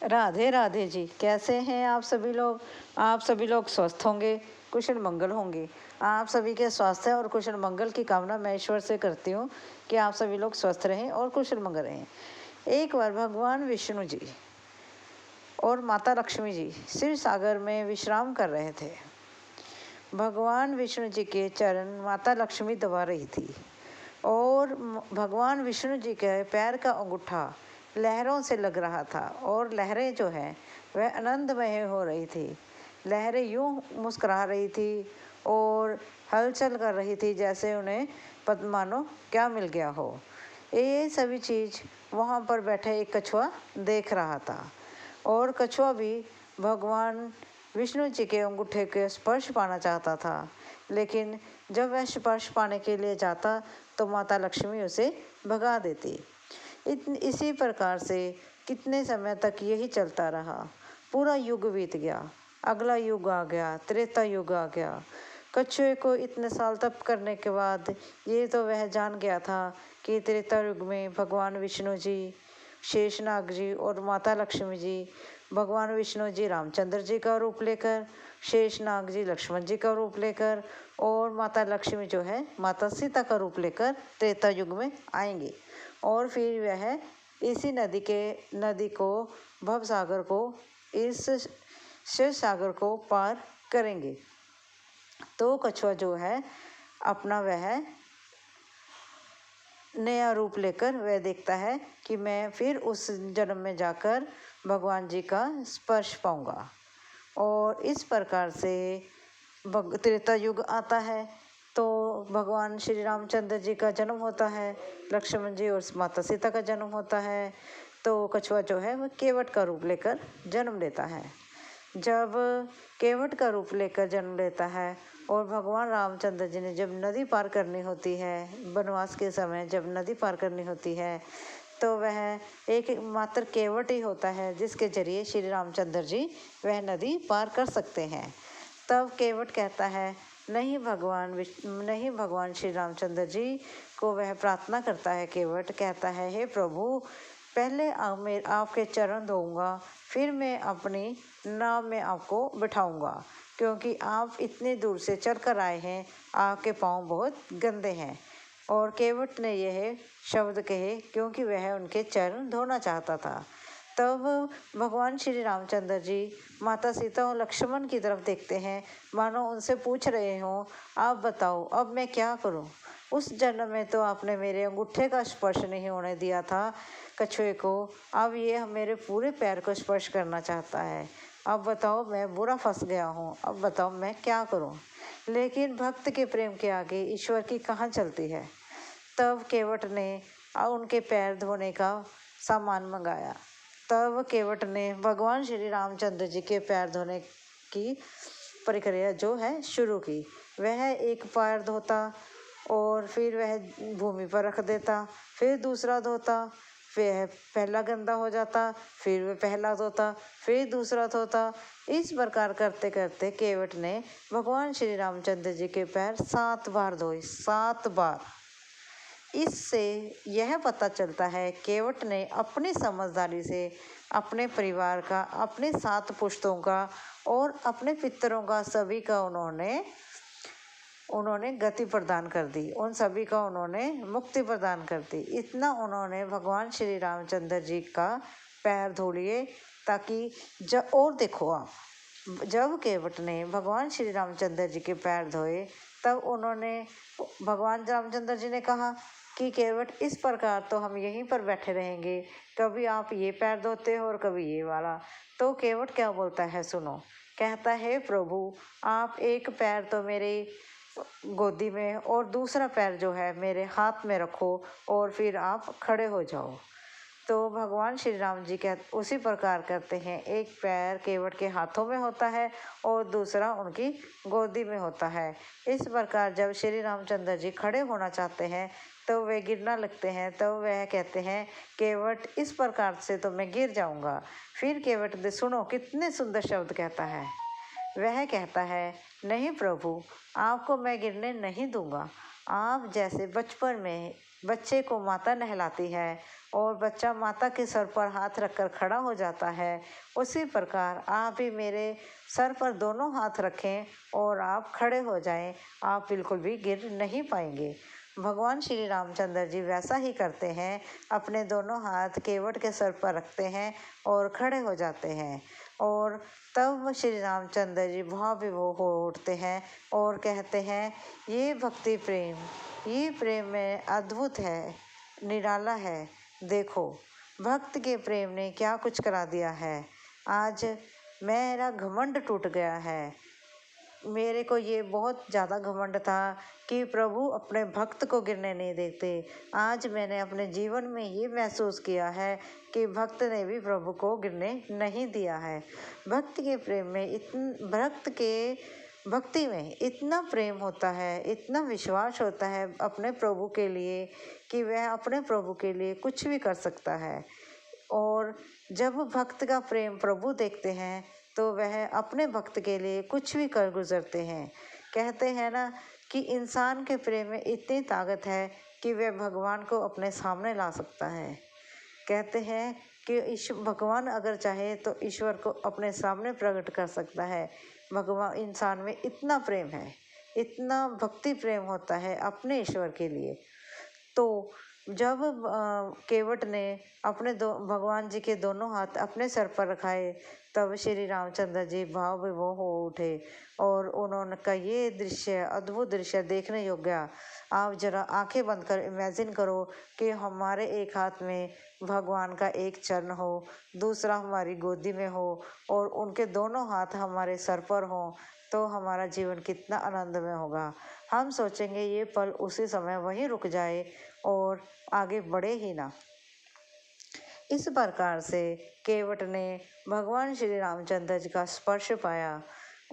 राधे राधे जी। कैसे हैं आप सभी लोग? आप सभी लोग स्वस्थ होंगे, कुशल मंगल होंगे। आप सभी के स्वास्थ्य और कुशल मंगल की कामना मैं ईश्वर से करती हूँ कि आप सभी लोग स्वस्थ रहें और कुशल मंगल रहें। एक बार भगवान विष्णु जी और माता लक्ष्मी जी क्षीर सागर में विश्राम कर रहे थे। भगवान विष्णु जी के चरण माता लक्ष्मी दबा रही थी और भगवान विष्णु जी के पैर का अंगूठा लहरों से लग रहा था और लहरें जो है वह आनंदमय हो रही थी। लहरें यूं मुस्कुरा रही थी और हलचल कर रही थी जैसे उन्हें मानो क्या मिल गया हो। ये सभी चीज़ वहाँ पर बैठे एक कछुआ देख रहा था और कछुआ भी भगवान विष्णु जी के अंगूठे के स्पर्श पाना चाहता था, लेकिन जब वह स्पर्श पाने के लिए जाता तो माता लक्ष्मी उसे भगा देती। इसी प्रकार से कितने समय तक यही चलता रहा। पूरा युग बीत गया, अगला युग आ गया, त्रेता युग आ गया। कछुए को इतने साल तप करने के बाद ये तो वह जान गया था कि त्रेता युग में भगवान विष्णु जी, शेषनाग जी और माता लक्ष्मी जी, भगवान विष्णु जी रामचंद्र जी का रूप लेकर, शेषनाग जी लक्ष्मण जी का रूप लेकर और माता लक्ष्मी जो है माता सीता का रूप लेकर त्रेता युग में आएंगे और फिर वह इसी नदी को भव सागर को इस शिव सागर को पार करेंगे। तो कछुआ जो है अपना वह नया रूप लेकर वह देखता है कि मैं फिर उस जन्म में जाकर भगवान जी का स्पर्श पाऊंगा और इस प्रकार से त्रेता युग आता है। तो भगवान श्री रामचंद्र जी का जन्म होता है, लक्ष्मण जी और माता सीता का जन्म होता है। तो कछुआ जो है वह केवट का रूप लेकर जन्म लेता है। जब केवट का रूप लेकर जन्म लेता है और भगवान रामचंद्र जी ने जब नदी पार करनी होती है, वनवास के समय जब नदी पार करनी होती है, तो वह एक मात्र केवट ही होता है जिसके जरिए श्री रामचंद्र जी वह नदी पार कर सकते हैं। तब केवट कहता है, नहीं भगवान श्री रामचंद्र जी को वह प्रार्थना करता है। केवट कहता है, हे प्रभु, पहले आपके चरण धोऊंगा, फिर मैं अपनी नाव में आपको बिठाऊंगा, क्योंकि आप इतने दूर से चल कर आए हैं, आपके पाँव बहुत गंदे हैं। और केवट ने यह शब्द कहे क्योंकि वह उनके चरण धोना चाहता था। तब भगवान श्री रामचंद्र जी माता सीता और लक्ष्मण की तरफ देखते हैं, मानो उनसे पूछ रहे हों, आप बताओ अब मैं क्या करूं? उस जन्म में तो आपने मेरे अंगूठे का स्पर्श नहीं होने दिया था कछुए को, अब ये मेरे पूरे पैर को स्पर्श करना चाहता है। अब बताओ, मैं बुरा फंस गया हूँ, अब बताओ मैं क्या करूँ? लेकिन भक्त के प्रेम के आगे ईश्वर की कहाँ चलती है। तब केवट ने उनके पैर धोने का सामान मंगाया। तब केवट ने भगवान श्री रामचंद्र जी के पैर धोने की प्रक्रिया जो है शुरू की। वह एक पैर धोता और फिर वह भूमि पर रख देता, फिर दूसरा धोता, वह पहला गंदा हो जाता, फिर वह पहला धोता, फिर दूसरा धोता। इस प्रकार करते करते केवट ने भगवान श्री रामचंद्र जी के पैर 7 बार धोए, 7 बार। इससे यह पता चलता है केवट ने अपनी समझदारी से अपने परिवार का, अपने 7 पुश्तों का और अपने पितरों का सभी का उन्होंने गति प्रदान कर दी, उन सभी का उन्होंने मुक्ति प्रदान कर दी। इतना उन्होंने भगवान श्री रामचंद्र जी का पैर धो लिए ताकि और देखो आप, जब केवट ने भगवान श्री रामचंद्र जी के पैर धोए तब उन्होंने भगवान रामचंद्र जी ने कहा कि केवट, इस प्रकार तो हम यहीं पर बैठे रहेंगे, कभी आप ये पैर धोते हो और कभी ये वाला। तो केवट क्या बोलता है सुनो, कहता है, प्रभु आप एक पैर तो मेरे गोदी में और दूसरा पैर जो है मेरे हाथ में रखो और फिर आप खड़े हो जाओ। तो भगवान श्री राम जी उसी प्रकार करते हैं, एक पैर केवट के हाथों में होता है और दूसरा उनकी गोदी में होता है। इस प्रकार जब श्री रामचंद्र जी खड़े होना चाहते हैं तो वे गिरना लगते हैं, तो वह कहते हैं, केवट इस प्रकार से तो मैं गिर जाऊंगा। फिर केवट सुनो कितने सुंदर शब्द कहता है, वह कहता है, नहीं प्रभु, आपको मैं गिरने नहीं दूंगा। आप जैसे बचपन में बच्चे को माता नहलाती है और बच्चा माता के सर पर हाथ रखकर खड़ा हो जाता है, उसी प्रकार आप भी मेरे सर पर दोनों हाथ रखें और आप खड़े हो जाएं। आप बिल्कुल भी गिर नहीं पाएंगे। भगवान श्री रामचंद्र जी वैसा ही करते हैं, अपने दोनों हाथ केवट के सर पर रखते हैं और खड़े हो जाते हैं। और तब श्री रामचंद्र जी भाव विभोर हो उठते हैं और कहते हैं, ये भक्ति प्रेम, ये प्रेम में अद्भुत है, निराला है। देखो भक्त के प्रेम ने क्या कुछ करा दिया है। आज मेरा घमंड टूट गया है। मेरे को ये बहुत ज़्यादा घमंड था कि प्रभु अपने भक्त को गिरने नहीं देते। आज मैंने अपने जीवन में ये महसूस किया है कि भक्त ने भी प्रभु को गिरने नहीं दिया है। भक्त के प्रेम में भक्ति में इतना प्रेम होता है, इतना विश्वास होता है अपने प्रभु के लिए कि वह अपने प्रभु के लिए कुछ भी कर सकता है। और जब भक्त का प्रेम प्रभु देखते हैं तो वह अपने भक्त के लिए कुछ भी कर गुजरते हैं। कहते हैं ना कि इंसान के प्रेम में इतनी ताकत है कि वह भगवान को अपने सामने ला सकता है। कहते हैं कि भगवान अगर चाहे तो ईश्वर को अपने सामने प्रकट कर सकता है। भगवान इंसान में इतना प्रेम है, इतना भक्ति प्रेम होता है अपने ईश्वर के लिए। तो जब केवट ने अपने भगवान जी के दोनों हाथ अपने सर पर रखाए, तब श्री रामचंद्र जी भाव विभोर हो उठे और उन्होंने कहा, ये दृश्य अद्भुत दृश्य देखने योग्य। आप जरा आंखें बंद कर इमेजिन करो कि हमारे एक हाथ में भगवान का एक चरण हो, दूसरा हमारी गोदी में हो और उनके दोनों हाथ हमारे सर पर हों, तो हमारा जीवन कितना आनंदमय होगा। हम सोचेंगे ये पल उसी समय वहीं रुक जाए और आगे बढ़े ही ना। इस प्रकार से केवट ने भगवान श्री रामचंद्र जी का स्पर्श पाया।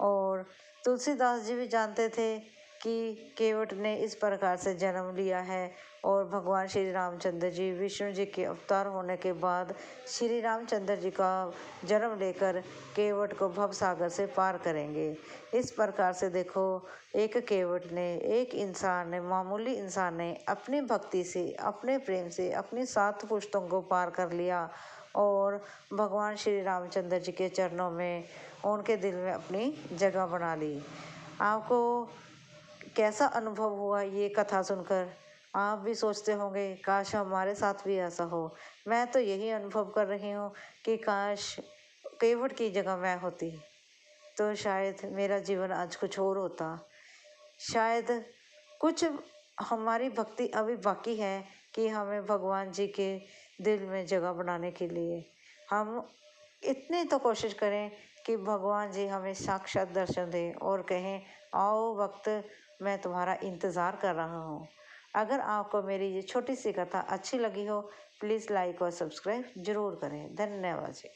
और तुलसीदास जी भी जानते थे कि केवट ने इस प्रकार से जन्म लिया है और भगवान श्री रामचंद्र जी विष्णु जी के अवतार होने के बाद श्री रामचंद्र जी का जन्म लेकर केवट को भव सागर से पार करेंगे। इस प्रकार से देखो, एक केवट ने, एक इंसान ने, मामूली इंसान ने अपनी भक्ति से, अपने प्रेम से अपनी 7 पुश्तों को पार कर लिया और भगवान श्री रामचंद्र जी के चरणों में, उनके दिल में अपनी जगह बना ली। आपको कैसा अनुभव हुआ ये कथा सुनकर? आप भी सोचते होंगे काश हमारे साथ भी ऐसा हो। मैं तो यही अनुभव कर रही हूँ कि काश केवट की जगह मैं होती तो शायद मेरा जीवन आज कुछ और होता। शायद कुछ हमारी भक्ति अभी बाकी है कि हमें भगवान जी के दिल में जगह बनाने के लिए हम इतनी तो कोशिश करें कि भगवान जी हमें साक्षात दर्शन दें और कहें, आओ भक्त, मैं तुम्हारा इंतज़ार कर रहा हूँ। अगर आपको मेरी ये छोटी सी कथा अच्छी लगी हो, प्लीज़ लाइक और सब्सक्राइब ज़रूर करें। धन्यवाद जी।